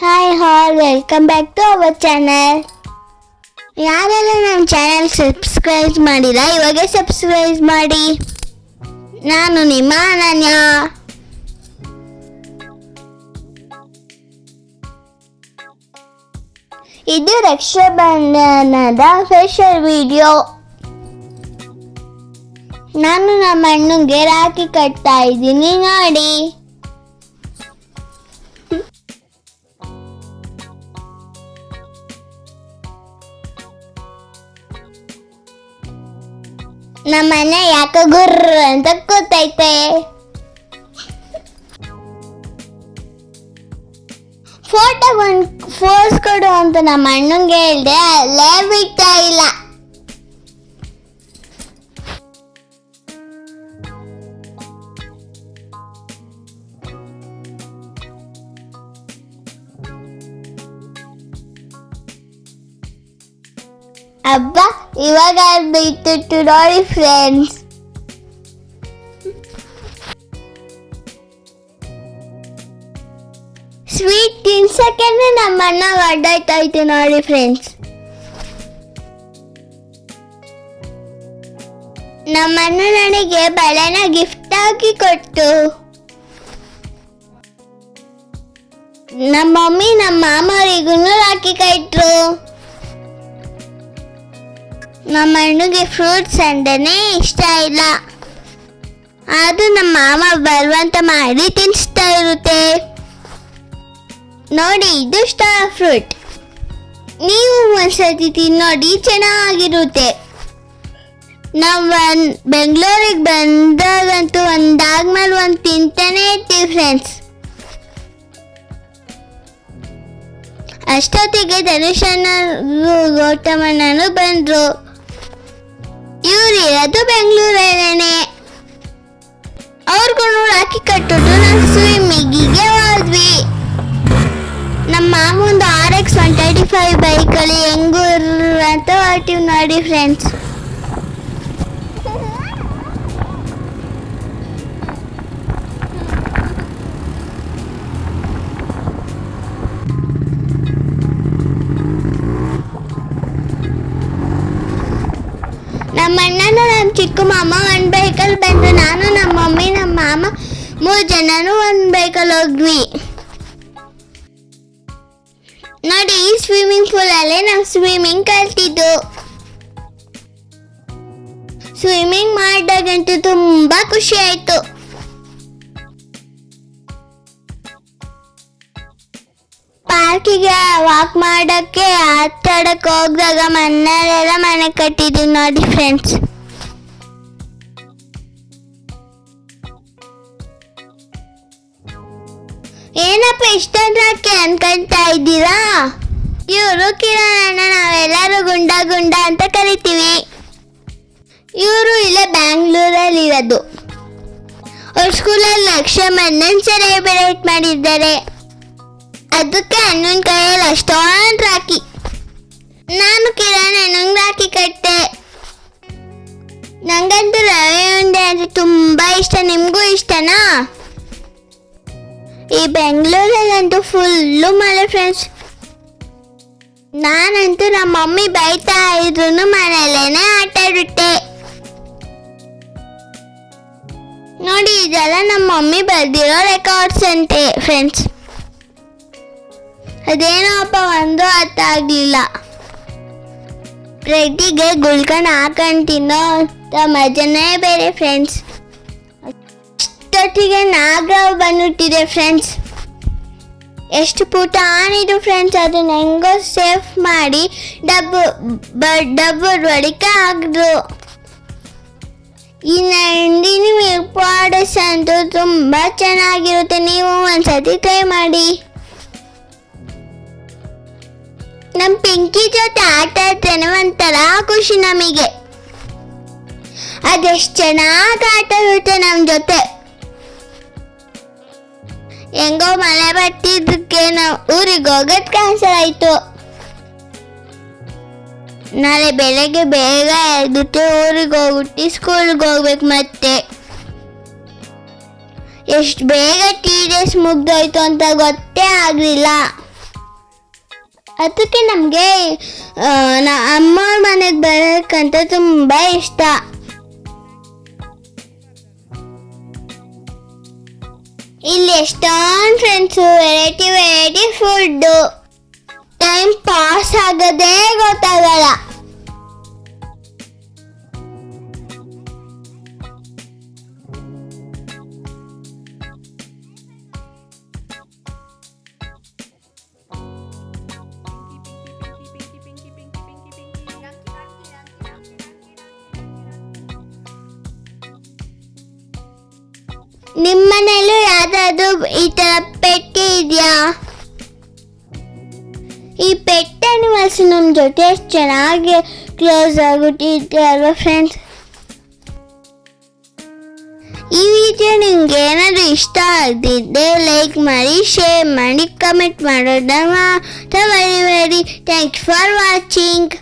Hi all welcome back to our channel. ಯಾರೆಲ್ಲ ನಮ್ಮ channel subscribe ಮಾಡಿಲ್ಲ ಇವಾಗೆ ಸಬ್ಸ್ಕ್ರೈಬ್ ಮಾಡಿ. ನಾನು ನಿಮ್ಮ ಅನನ್ಯ. ಇದು ರಕ್ಷಾಬಂಧನದ ಸ್ಪೆಷಲ್ ವಿಡಿಯೋ. ನಾನು ನಮ್ಮ ಅಣ್ಣಂಗೆ ರಾಖಿ ಕಟ್ತಾ ಇದ್ದೀನಿ ನೋಡಿ. ನಮ್ಮನೆ ಯಾಕೆ ಗುರ್ರ ಅಂತ ಕೂತೈತೆ. ಫೋಟೋ ಒಂದು ಫೋಸ್ ಕೊಡು ಅಂತ ನಮ್ಮ ಅಣ್ಣಂಗೆ ಹೇಳ್ದೆ, ಅಲ್ಲೇ ಬಿಡ್ತಾ ಇಲ್ಲ. ಅಬ್ಬ ಇವಾಗ ಬಿಟ್ಟು ನೋಡಿ ಫ್ರೆಂಡ್ಸ್. ಸ್ವೀಟ್ ತಿನ್ಸಕ್ಕೆ ನಮ್ಮ ಅಣ್ಣ ಅಡ್ಡಾಯ್ತಾಯ್ತು ನೋಡಿ ಫ್ರೆಂಡ್ಸ್. ನಮ್ಮ ಅಣ್ಣ ನನಗೆ ಬಳೆನ ಗಿಫ್ಟ್ ಆಗಿ ಕೊಟ್ಟು, ನಮ್ಮ ಮಮ್ಮಿ ನಮ್ಮ ಮಾಮರಿಗೂ ರಾಖಿ ಕಟ್ರು. ನಮ್ಮ ಅಣ್ಣಗೆ ಫ್ರೂಟ್ಸ್ ಅಂದನೇ ಇಷ್ಟ ಇಲ್ಲ, ಆದ್ರೂ ನಮ್ಮ ಮಾಮ ಬಲವಂತ ಮಾಡಿ ತಿನ್ನಿಸ್ತಾ ಇರುತ್ತೆ ನೋಡಿ. ಇದು ಸ್ಟಾರ್ ಫ್ರೂಟ್, ನೀವು ಒಂದ್ಸತಿ ತಿನ್ನೋಡಿ, ಚೆನ್ನಾಗಿರುತ್ತೆ. ನಾವು ಬೆಂಗಳೂರಿಗೆ ಬಂದಾಗಂತೂ ಒಂದಾದ್ಮೇಲೆ ಒಂದು ತಿಂತಾನೆ ಇರ್ತೀವಿ ಫ್ರೆಂಡ್ಸ್. ಅಷ್ಟೊತ್ತಿಗೆ ಧನುಷಣ್ಣ ಗೌತಮಣ್ಣನು ಬಂದ್ರು. ಇವ್ರು ಇರೋದು ಬೆಂಗಳೂರಲ್ಲೇನೆ. ಅವ್ರಿಗೂ ರಾಖಿ ಕಟ್ಟಿದ್ರು. ನಾವು ಸ್ವಿಮ್ಮಿಂಗಿಗೆ ಹೋದ್ವಿ. ನಮ್ಮ ಮಾಮ ಒಂದು RX 135 ಬೈಕಲ್ಲಿ ಹೆಂಗೂರು ಅಂತ ಹೊರಟಿವಿ ನೋಡಿ ಫ್ರೆಂಡ್ಸ್. ನಮ್ಮ ಅಣ್ಣನ ನಮ್ಮ ಚಿಕ್ಕ ಮಾಮ ಒಂದು ಬೈಕಲ್ಲಿ ಬಂದ್ರು. ನಾನು ನಮ್ಮ ಮಮ್ಮಿ ನಮ್ಮ ಮಾಮ 3 ಜನನು ಒಂದು ಬೈಕಲ್ಲಿ ಹೋದ್ವಿ ನೋಡಿ. ಈ ಸ್ವಿಮ್ಮಿಂಗ್ ಪೂಲಲ್ಲೇ ನಾವು ಸ್ವಿಮ್ಮಿಂಗ್ ಕಲ್ತಿದ್ದು. ಸ್ವಿಮ್ಮಿಂಗ್ ಮಾಡಿದಾಗಂತೂ ತುಂಬಾ ಖುಷಿ ಆಯ್ತು. ಪಾರ್ಕಿಗೆ ವಾಕ್ ಮಾಡಕ್ಕೆ ಆಟ ಆಡಕ್ಕೆ ಹೋಗಿದಾಗ ಮನೆಯಲ್ಲೆಲ್ಲ ಮನೆ ಕಟ್ಟಿದ್ವಿ ನೋಡಿ ಫ್ರೆಂಡ್ಸ್. ಏನಪ್ಪ ಇಷ್ಟೊಂದಕ್ಕೆ ಅನ್ಕೊಂತಾ ಇದ್ದೀರಾ? ಇವರು ಕಿರಣ್ ಅಣ್ಣ, ನಾವೆಲ್ಲರೂ ಗುಂಡ ಗುಂಡ ಅಂತ ಕರಿತೀವಿ. ಇವರು ಇಲ್ಲೇ ಬ್ಯಾಂಗ್ಳೂರಲ್ಲಿ ಇರೋದು. ಅವ್ರ ಸ್ಕೂಲಲ್ಲಿ ರಕ್ಷಾಬಂಧನ ಸೆಲೆಬ್ರೇಟ್ ಮಾಡಿದ್ದಾರೆ. ಅದಕ್ಕೆ ಅಣ್ಣನ ಕೈಯಲ್ಲಿ ಅಷ್ಟೊಂದು ರಾಖಿ. ನಾನು ಕಿರಣ್ ಅಣ್ಣಂಗೆ ರಾಖಿ ಕಟ್ಟೆ. ನಂಗಂತೂ ರವೆ ಉಂಡೆ ಅಂದರೆ ತುಂಬಾ ಇಷ್ಟ. ನಿಮಗೂ ಇಷ್ಟನಾ? ಈ ಬೆಂಗಳೂರಲ್ಲಂತೂ ಫುಲ್ಲು ಮಳೆ ಫ್ರೆಂಡ್ಸ್. ನಾನಂತೂ ನಮ್ಮ ಮಮ್ಮಿ ಬೈತಾ ಇದ್ರು ಮನೆಯಲ್ಲೇನೆ ಆಟ ಆಡುತ್ತೆ ನೋಡಿ. ಇದೆಲ್ಲ ನಮ್ಮ ಮಮ್ಮಿ ಬರ್ದಿರೋ ರೆಕಾರ್ಡ್ಸ್ ಅಂತೆ ಫ್ರೆಂಡ್ಸ್. ಅದೇನೋ ಅಪ್ಪ ಒಂದು ಅರ್ಥ ಆಗ್ಲಿಲ್ಲ. ಬ್ರೆಡ್ಡಿಗೆ ಗುಳ್ಕಂಡು ಹಾಕೊಂಡು ತಿನ್ನೋ ಮಜನೇ ಬೇರೆ ಫ್ರೆಂಡ್ಸ್. ಅಷ್ಟೊತ್ತಿಗೆ ನಾಗರಾವ್ ಬಂದ್ಬಿಟ್ಟಿದೆ ಫ್ರೆಂಡ್ಸ್. ಎಷ್ಟು ಪುಟ ಆನಿದು ಫ್ರೆಂಡ್ಸ್. ಅದನ್ನ ಹೆಂಗೋ ಸೇಫ್ ಮಾಡಿ ಡಬ್ಬು ಒಡಿಕೆ ಹಾಕಿದ್ರು. ಈ ನಂದಿನಿ ಮಿಲ್ಕ್ ಪ್ರಾಡಕ್ಟ್ಸ್ ಅಂತೂ ತುಂಬ ಚೆನ್ನಾಗಿರುತ್ತೆ. ನೀವು ಒಂದ್ಸತಿ ಟ್ರೈ ಮಾಡಿ. ನಮ್ಮ ಪಿಂಕಿ ಜೊತೆ ಆಟ ಆಡ್ತೇನೆ, ಒಂಥರ ಖುಷಿ ನಮಗೆ. ಅದೆಷ್ಟು ಚೆನ್ನಾಗಿ ಆಟ ಆಡುತ್ತೆ ನಮ್ಮ ಜೊತೆ. ಹೆಂಗೋ ಮಳೆ ಬರ್ತಿದ್ದಕ್ಕೆ ನಾವು ಊರಿಗೆ ಹೋಗೋದು ಕ್ಯಾನ್ಸಲ್ ಆಯಿತು. ನಾಳೆ ಬೆಳಗ್ಗೆ ಬೇಗ ಎದ್ಬಿಟ್ಟು ಊರಿಗೆ ಹೋಗ್ಬಿಟ್ಟು ಸ್ಕೂಲ್ಗೆ ಹೋಗ್ಬೇಕು. ಮತ್ತೆ ಎಷ್ಟು ಬೇಗ 3 days ಮುಗ್ದೋಯ್ತು ಅಂತ ಗೊತ್ತೇ ಆಗಲಿಲ್ಲ. ಅದಕ್ಕೆ ನಮಗೆ ಅಮ್ಮವ್ರ ಮನೆಗೆ ಬರೋಕ್ಕಂತ ತುಂಬ ಇಷ್ಟ. ಇಲ್ಲಿ ಎಷ್ಟೊಂದು friends, variety food, time pass ಆಗೋದೇ ಗೊತ್ತಾಗಲ್ಲ. ನಿಮ್ಮ ಮನೆಯಲ್ಲೂ ಯಾವ್ದಾದ್ರು ಈ ಥರ ಪೆಟ್ ಇದೆಯಾ? ಈ ಪೆಟ್ ಅನಿಮಲ್ಸ್ ನಮ್ಮ ಜೊತೆ ಎಷ್ಟು ಚೆನ್ನಾಗಿ ಕ್ಲೋಸ್ ಆಗುತ್ತಿದೆ ಅಲ್ವಾ ಫ್ರೆಂಡ್ಸ್? ಈ ವಿಡಿಯೋ ನಿಮ್ಗೆ ಏನಾದರೂ ಇಷ್ಟ ಆಗದಿದ್ದರೆ ಲೈಕ್ ಮಾಡಿ, ಶೇರ್ ಮಾಡಿ, ಕಮೆಂಟ್ ಮಾಡೋದನ್ನ ಮರಿಬೇಡಿ. Thanks for watching.